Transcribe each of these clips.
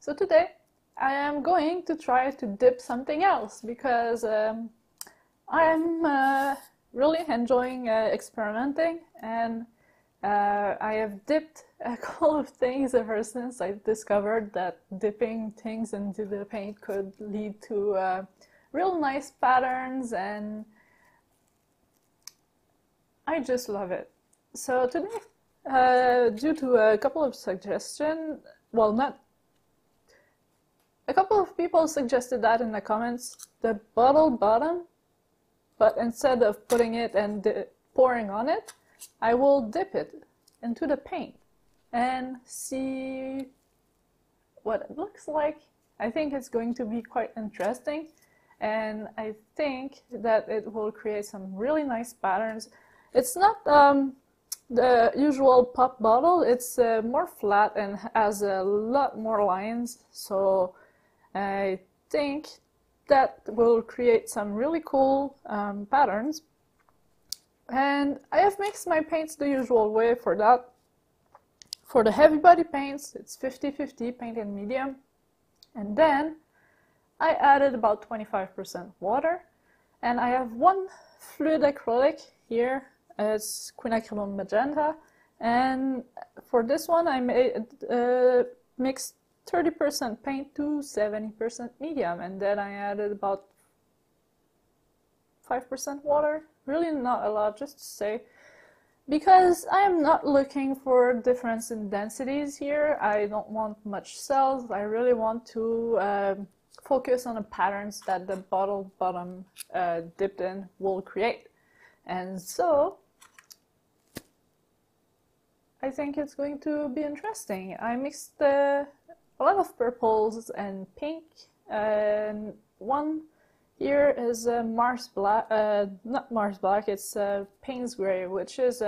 So today I am going to try to dip something else because I'm really enjoying experimenting, and I have dipped a couple of things ever since I discovered that dipping things into the paint could lead to real nice patterns, and I just love it. So today, due to a couple of suggestions, well, not a couple of people suggested that in the comments, the bottle bottom, but instead of putting it and pouring on it, I will dip it into the paint and see what it looks like. I think it's going to be quite interesting, and I think that it will create some really nice patterns. It's not the usual pop bottle, it's more flat and has a lot more lines, so I think that will create some really cool patterns. And I have mixed my paints the usual way for that. For the heavy body paints, it's 50-50 paint and medium. And then I added about 25% water. And I have one fluid acrylic here. It's Quinacridone Magenta. And for this one I mixed 30% paint to 70% medium, and then I added about 5% water. Really not a lot, just to say, because I am not looking for difference in densities here. I don't want much cells. I really want to focus on the patterns that the bottle bottom dipped in will create. And so I think it's going to be interesting. I mixed a lot of purples and pink, and one here is Mars Black, not Mars Black, it's Payne's Gray, which is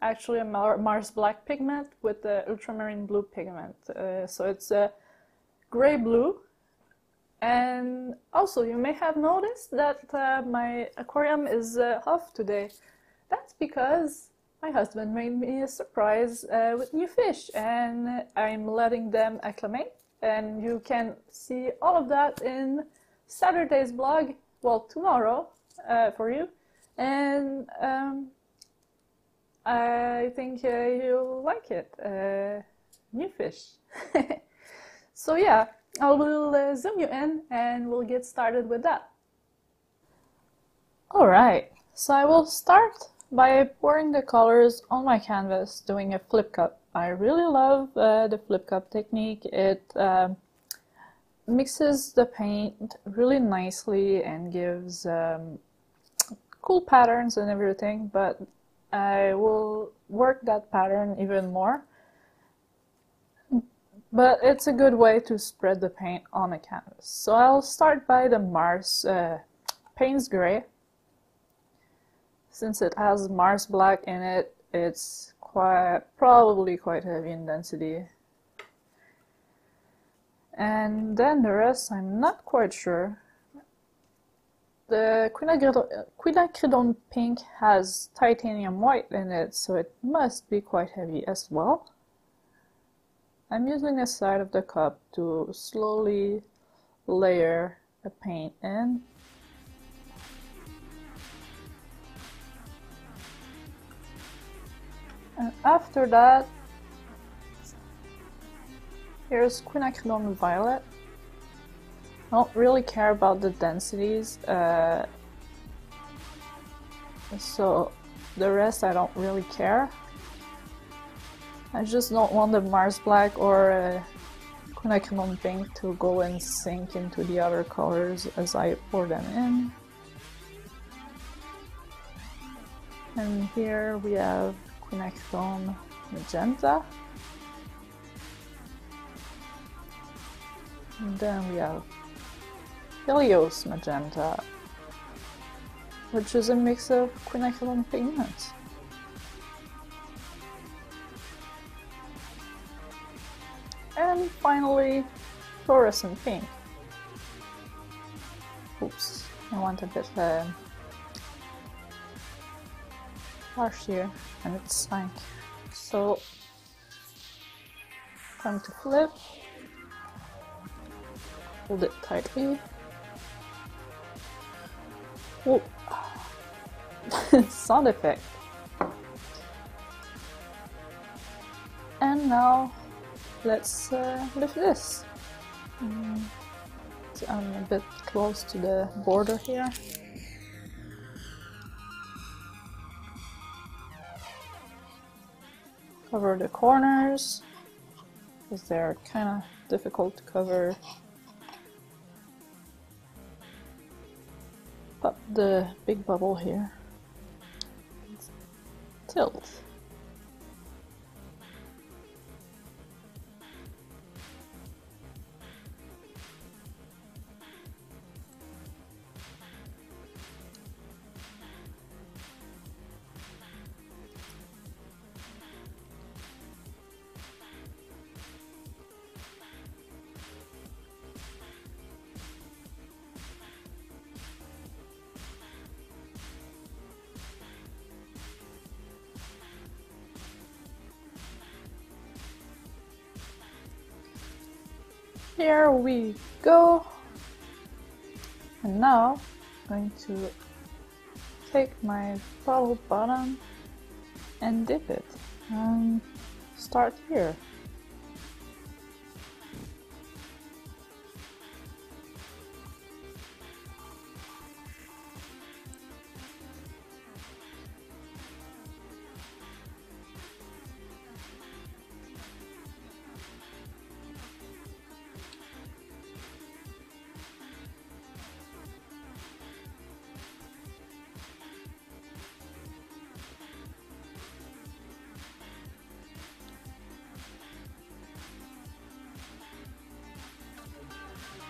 actually a Mars Black pigment with the ultramarine blue pigment. So it's a gray blue. And also you may have noticed that my aquarium is off today. That's because my husband made me a surprise with new fish, and I'm letting them acclimate, and you can see all of that in Saturday's vlog, well, tomorrow for you, and I think you'll like it. New fish. So yeah, I will zoom you in and we'll get started with that. Alright, so I will start by pouring the colors on my canvas, doing a flip cup. I really love the flip cup technique. It mixes the paint really nicely and gives cool patterns and everything, but I will work that pattern even more. But it's a good way to spread the paint on a canvas. So I'll start by the Mars Payne's Gray. Since it has Mars Black in it, it's probably quite heavy in density. And then the rest, I'm not quite sure. The Quinacridone Pink has titanium white in it, so it must be quite heavy as well. I'm using the side of the cup to slowly layer the paint in. And after that, here's Quinacridone Violet. I don't really care about the densities, so the rest I don't really care. I just don't want the Mars Black or Quinacridone Pink to go and sink into the other colors as I pour them in. And here we have Quinacridone Magenta. And then we have Helios Magenta, which is a mix of Quinacridone pigments. And finally, Fluorescent Pink. Oops, I want a bit harsh here, and it sank. So, time to flip. hold it tightly. Whoa. Sound effect. And now let's lift this. So I'm a bit close to the border here. Cover the corners, because they're kind of difficult to cover. Pop the big bubble here. Tilt. Here we go. And now I'm going to take my bottle bottom and dip it and start here.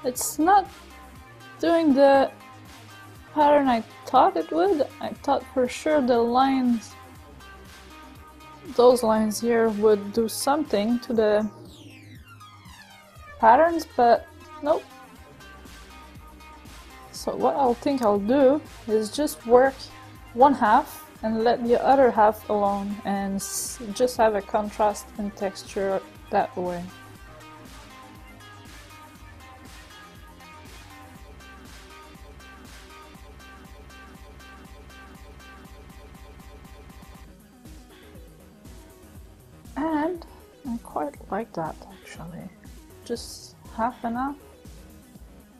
It's not doing the pattern I thought it would. I thought for sure the lines, those lines here would do something to the patterns, but nope. So what I'll do is just work one half and let the other half alone and just have a contrast in texture that way. And I quite like that actually. Just half and half.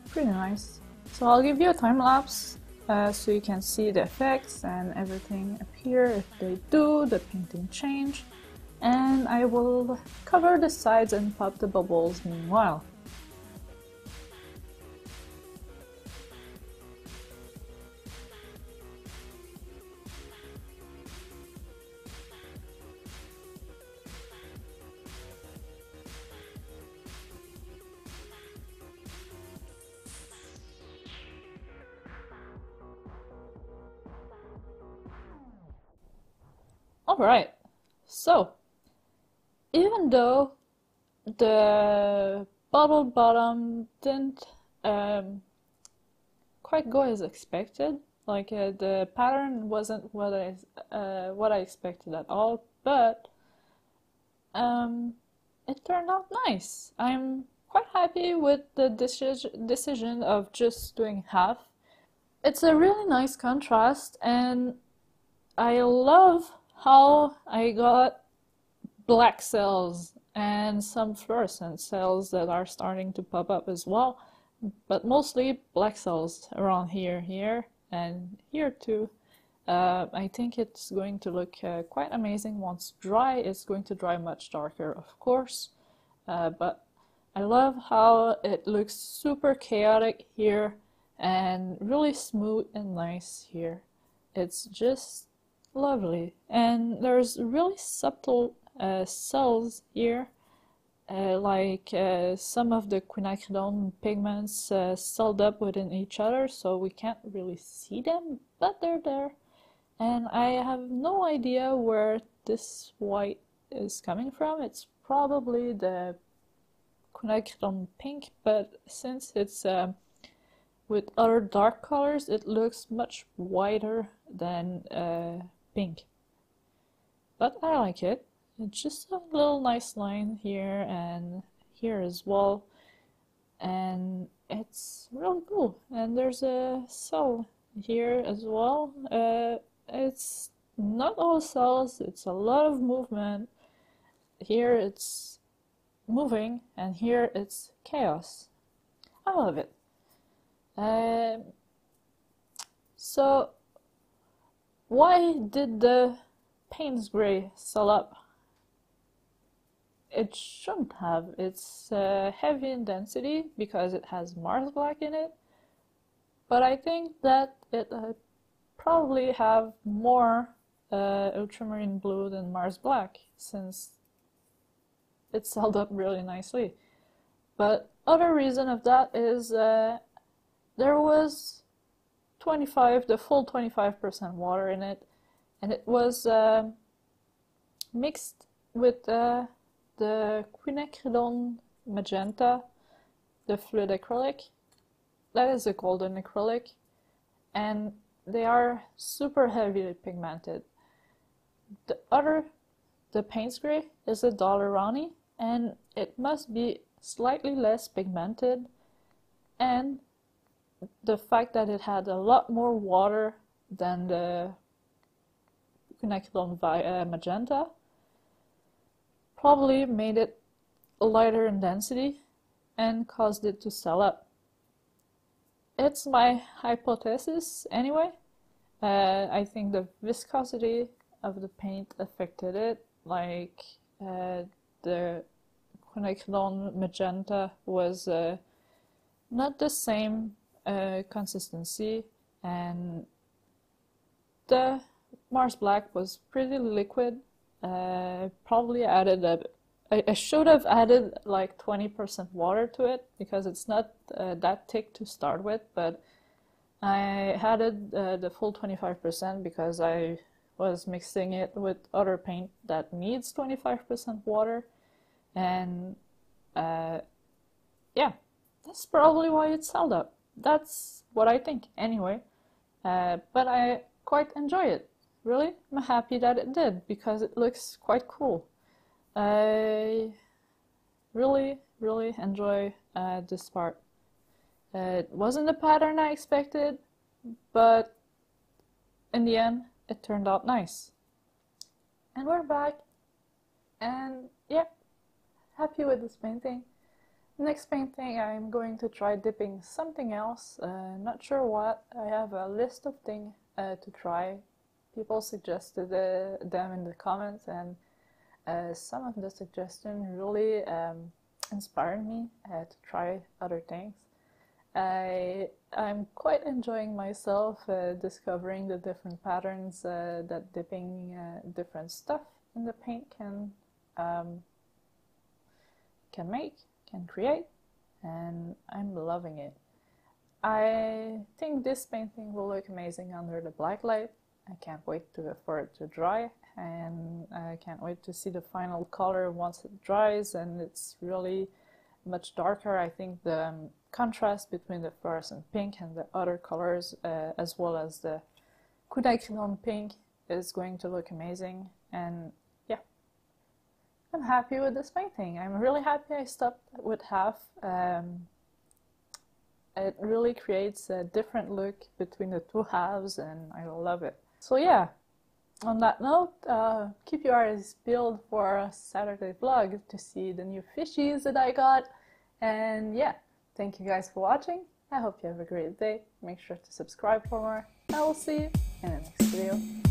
Pretty nice. So I'll give you a time lapse so you can see the effects and everything appear if they do, the painting change. And I will cover the sides and pop the bubbles meanwhile. Alright, so even though the bottle bottom didn't quite go as expected, like the pattern wasn't what I expected at all, but it turned out nice. I'm quite happy with the decision of just doing half. It's a really nice contrast, and I love how I got black cells and some fluorescent cells that are starting to pop up as well, but mostly black cells around here, and here too. I think it's going to look quite amazing once dry. It's going to dry much darker, of course, but I love how it looks super chaotic here and really smooth and nice here. It's just lovely, and there's really subtle cells here, like some of the quinacridone pigments celled up within each other, so we can't really see them, but they're there. And I have no idea where this white is coming from. It's probably the quinacridone pink, but since it's with other dark colors, it looks much whiter than pink. But I like it. It's just a little nice line here and here as well. And it's really cool. And there's a cell here as well. It's not all cells, it's a lot of movement. Here it's moving, and here it's chaos. I love it. So why did the Payne's gray sell up? It shouldn't have. It's heavy in density because it has Mars black in it, but I think that it probably have more ultramarine blue than Mars black, since it sold up really nicely. But other reason of that is there was the full 25% water in it, and it was mixed with the Quinacridone Magenta, the fluid acrylic. That is a golden acrylic, and they are super heavily pigmented. The Payne's gray is a Daler-Rowney, and it must be slightly less pigmented, and the fact that it had a lot more water than the Quinacridone Magenta probably made it lighter in density and caused it to sell up. It's my hypothesis anyway. I think the viscosity of the paint affected it, like the Quinacridone Magenta was not the same consistency, and the Mars Black was pretty liquid. Probably added I should have added like 20% water to it because it's not that thick to start with, but I added the full 25% because I was mixing it with other paint that needs 25% water, and yeah, that's probably why it sold up. That's what I think anyway, but I quite enjoy it. Really, I'm happy that it did because it looks quite cool. I really enjoy this part. It wasn't the pattern I expected, but in the end it turned out nice. And we're back, and yeah, happy with this painting. Next painting I'm going to try dipping something else, not sure what. I have a list of things to try. People suggested them in the comments, and some of the suggestions really inspired me to try other things. I'm quite enjoying myself discovering the different patterns that dipping different stuff in the paint can create, and I'm loving it. I think this painting will look amazing under the black light. I can't wait for it to dry, and I can't wait to see the final color once it dries and it's really much darker. I think the contrast between the fluorescent pink and the other colors, as well as the Quinacridone pink, is going to look amazing. And yeah, I'm happy with this painting. I'm really happy I stopped with half. It really creates a different look between the two halves, and I love it. So yeah, on that note, keep your eyes peeled for a Saturday vlog to see the new fishies that I got. And yeah, thank you guys for watching. I hope you have a great day. Make sure to subscribe for more. I will see you in the next video.